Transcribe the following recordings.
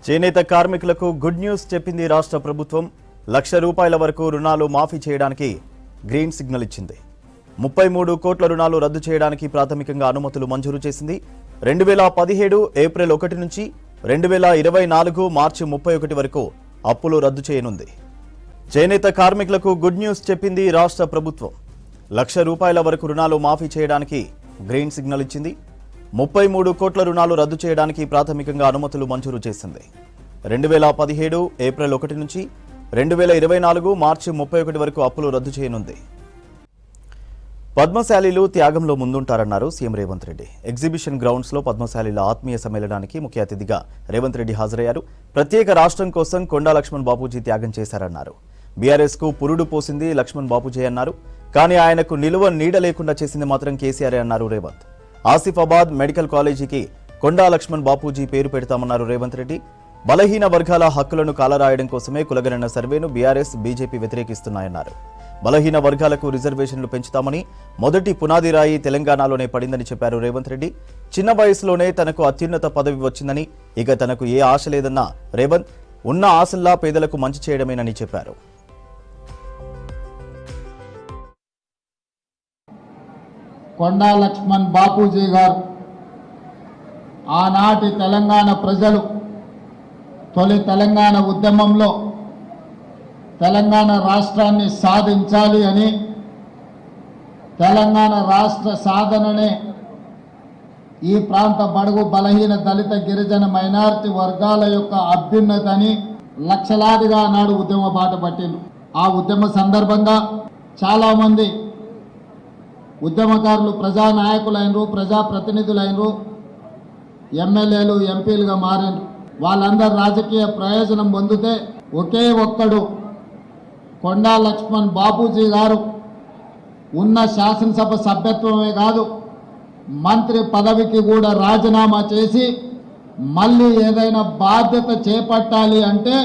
చేనేత కార్మికులకు good news చెప్పింది రాష్ట్ర ప్రభుత్వం. ₹1,00,000 వరకు రుణాలు మాఫీ చేయడానికి గ్రీన్ సిగ్నల్ ఇచ్చింది. 33 కోట్ల రుణాలు రద్దు చేయడానికి ప్రాథమికంగా అనుమతులు మంజూరు చేసింది. 2017 ఏప్రిల్ 1 నుంచి 2024 మార్చి 31 వరకు అప్పులు రద్దు చేయనుంది. చేనేత కార్మికులకు గుడ్ న్యూస్ చెప్పింది రాష్ట్ర ప్రభుత్వం. ₹1,00,000 వరకు రుణాలు మాఫీ చేయడానికి గ్రీన్ సిగ్నల్ ఇచ్చింది. 33 కోట్ల రుణాలు రద్దు చేయడానికి ప్రాథమికంగా అనుమతులు మంజూరు చేసింది. 2017 ఏప్రిల్ 1 నుంచి 2024 మార్చి 31 వరకు అప్పులు రద్దు చేయనుంది. పద్మశాలీలు త్యాగంలో ముందుంటారన్నారు CM Revanth Reddy. Exhibition grounds లో పద్మశాలీల ఆత్మీయ సమ్మేళనానికి ముఖ్య అతిథిగా రేవంత్ రెడ్డి హాజరయ్యారు. ప్రత్యేక రాష్ట్రం కోసం కొండా లక్ష్మణ్ బాపూజీ త్యాగం చేశారన్నారు. బీఆర్ఎస్ కు పురుడు పోసింది లక్ష్మణ్ బాపూజీ అన్నారు. కానీ ఆయనకు నిలువ నీడ లేకుండా చేసింది మాత్రం కేసీఆర్ అన్నారు రేవంత్. ఆసిఫాబాద్ మెడికల్ కాలేజీకి కొండా లక్ష్మణ్ బాపూజీ పేరు పెడతామన్నారు రేవంత్ రెడ్డి. బలహీన వర్గాల హక్కులను కాలరాయడం కోసమే కులగణన సర్వేను బీఆర్ఎస్ బీజేపీ వ్యతిరేకిస్తున్నాయన్నారు. బలహీన వర్గాలకు రిజర్వేషన్లు పెంచుతామని మొదటి పునాది రాయి తెలంగాణలోనే పడిందని చెప్పారు రేవంత్ రెడ్డి. చిన్న వయసులోనే తనకు అత్యున్నత పదవి వచ్చిందని, ఇక తనకు ఏ ఆశ లేదన్న రేవంత్ ఉన్న ఆశల్లా పేదలకు మంచి చేయడమేనని చెప్పారు. కొండా లక్ష్మణ్ బాపూజీ గారు ఆనాటి తెలంగాణ ప్రజలు తొలి తెలంగాణ ఉద్యమంలో తెలంగాణ రాష్ట్రాన్ని సాధించాలి అని, తెలంగాణ రాష్ట్ర సాధననే ఈ ప్రాంత బడుగు బలహీన దళిత గిరిజన మైనారిటీ వర్గాల యొక్క అభ్యున్నతని లక్షలాదిగా ఆనాడు ఉద్యమ బాట పట్టిండు. ఆ ఉద్యమ సందర్భంగా చాలామంది ఉద్యమకారులు ప్రజానాయకులైనరు, ప్రజాప్రతినిధులైనరు, ఎమ్మెల్యేలు, ఎంపీలుగా మారినరు. వాళ్ళందరూ రాజకీయ ప్రయోజనం పొందితే ఒకే ఒక్కడు కొండా లక్ష్మణ్ బాపూజీ గారు ఉన్న శాసనసభ సభ్యత్వమే కాదు, మంత్రి పదవికి కూడా రాజీనామా చేసి మళ్ళీ ఏదైనా బాధ్యత చేపట్టాలి అంటే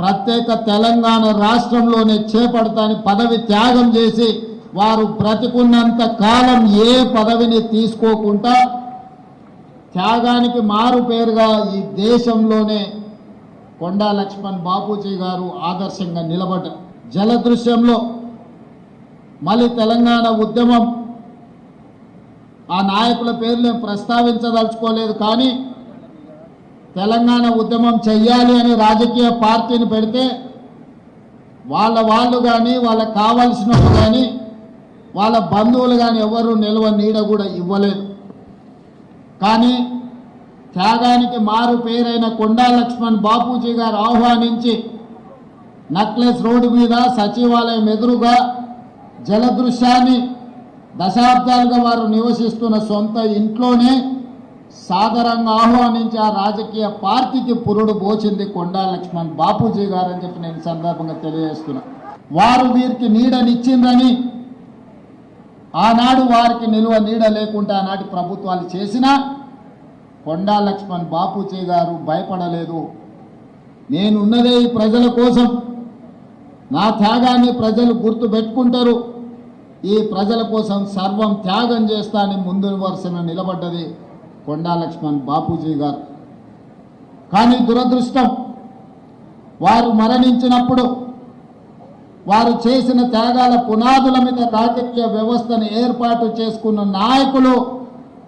ప్రత్యేక తెలంగాణ రాష్ట్రంలోనే చేపడతాని పదవి త్యాగం చేసి వారు బ్రతికున్నంత కాలం ఏ పదవిని తీసుకోకుండా త్యాగానికి మారు పేరుగా ఈ దేశంలోనే కొండా లక్ష్మణ్ బాపూజీ గారు ఆదర్శంగా నిలబడ్డారు. జలదృశ్యంలో మళ్ళీ తెలంగాణ ఉద్యమం ఆ నాయకుల పేర్లు ప్రస్తావించదలుచుకోలేదు, కానీ తెలంగాణ ఉద్యమం చెయ్యాలి అని రాజకీయ పార్టీని పెడితే వాళ్ళు కానీ వాళ్ళకి కావాల్సిన వాళ్ళు కానీ వాళ్ళ బంధువులు కానీ ఎవరు నిల్వ నీడ కూడా ఇవ్వలేదు. కానీ త్యాగానికి మారు పేరైన కొండా లక్ష్మణ్ బాపూజీ గారు ఆహ్వానించి నక్లెస్ రోడ్డు మీద సచివాలయం ఎదురుగా జలదృశ్యాన్ని దశాబ్దాలుగా వారు నివసిస్తున్న సొంత ఇంట్లోనే సాదరంగా ఆహ్వానించి ఆ రాజకీయ పార్టీకి పురుడు పోచింది కొండా లక్ష్మణ్ బాపూజీ గారు అని చెప్పి నేను సందర్భంగా తెలియజేస్తున్నా. వారు వీరికి నీడనిచ్చిందని, ఆనాడు వారికి నిలువ నీడ లేకుండా ఆనాటి ప్రభుత్వాలు చేసినా కొండా లక్ష్మణ్ బాపూజీ గారు భయపడలేదు. నేనున్నదే ఈ ప్రజల కోసం, నా త్యాగాన్ని ప్రజలు గుర్తు పెట్టుకుంటారు, ఈ ప్రజల కోసం సర్వం త్యాగం చేస్తానని ముందు వరుసన నిలబడ్డది కొండా లక్ష్మణ్ బాపూజీ గారు. కానీ దురదృష్టం, వారు మరణించినప్పుడు వారు చేసిన త్యాగాల పునాదుల మీద రాజకీయ వ్యవస్థను ఏర్పాటు చేసుకున్న నాయకులు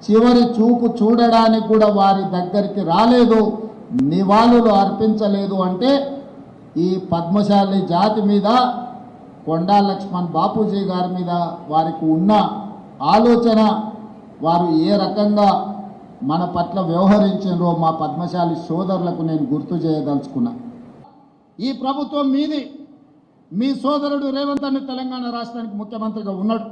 చివరి చూపు చూడడానికి కూడా వారి దగ్గరికి రాలేదు, నివాళులు అర్పించలేదు. అంటే ఈ పద్మశాలి జాతి మీద, కొండా లక్ష్మణ్ బాపూజీ గారి మీద వారికి ఉన్న ఆలోచన, వారు ఏ రకంగా మన పట్ల వ్యవహరించారో మా పద్మశాలి సోదరులకు నేను గుర్తు చేయదలుచుకున్నా. ఈ ప్రభుత్వం మీది, మీ సోదరుడు రేవంత్ అన్న తెలంగాణ రాష్ట్రానికి ముఖ్యమంత్రిగా ఉన్నాడు.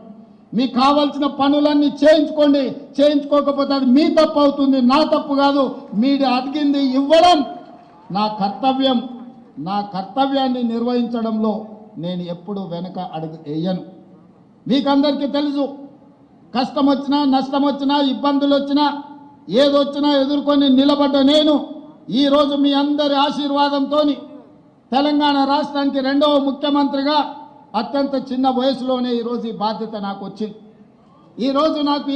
మీకు కావాల్సిన పనులన్నీ చేయించుకోండి, చేయించుకోకపోతే అది మీ తప్పు అవుతుంది, నా తప్పు కాదు. మీరు అడిగింది ఇవ్వడం నా కర్తవ్యం. నా కర్తవ్యాన్ని నిర్వహించడంలో నేను ఎప్పుడు వెనక అడుగు వేయను. మీకందరికీ తెలుసు, కష్టం వచ్చినా, నష్టం వచ్చినా, ఇబ్బందులు వచ్చినా, ఏదొచ్చినా ఎదుర్కొని నిలబడ్డ నేను ఈరోజు మీ అందరి ఆశీర్వాదంతో తెలంగాణ రాష్ట్రానికి 2వ ముఖ్యమంత్రిగా అత్యంత చిన్న వయసులోనే ఈరోజు ఈ బాధ్యత నాకు వచ్చింది. ఈరోజు నాకు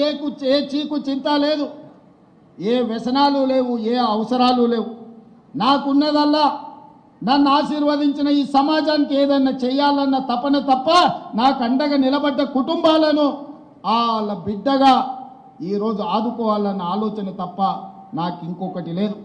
ఏ చీకు చింత లేదు, ఏ వ్యసనాలు లేవు, ఏ అవసరాలు లేవు. నాకున్నదల్లా నన్ను ఆశీర్వదించిన ఈ సమాజానికి ఏదైనా చేయాలన్న తపన తప్ప నాకు అండగా నిలబడ్డ కుటుంబాలను వాళ్ళ బిడ్డగా ఈరోజు ఆదుకోవాలన్న ఆలోచన తప్ప నాకు ఇంకొకటి లేదు.